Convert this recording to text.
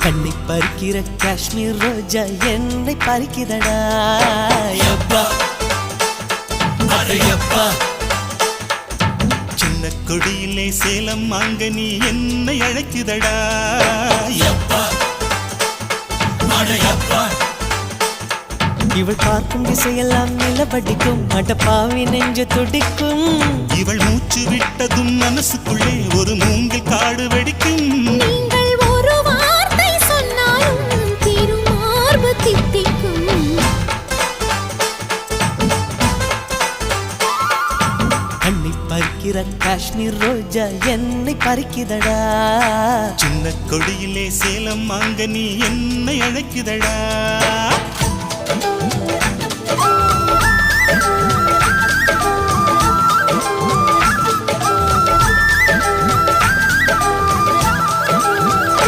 கண்ணை பறிக்கிற காஷ்மீர் ரோஜா என்னை பறிக்குதடா யப்பா அடையப்பா சின்ன கொடியிலே சேலம் மாங்கனி என்னை அழைக்குதடா யப்பா அடையப்பா இவள் பார்க்கும் திசையெல்லாம் நிலவடிக்கும் அடப்பாவி நெஞ்சு துடிக்கும் இவள் மூச்சு விட்டதும் மனசுக்குள்ளே ஒரு மூங்கில் காடு வெடிக்கும் நீங்கள் ஒரு வார்த்தை சொன்னாலும் திருமார்பு தித்திக்கும் கண்ணை பறிக்கிற காஷ்மீர் ரோஜா என்னை பறிக்குதடா சின்ன கொடியிலே சேலம் மாங்கனி என்னை அழைக்குதடா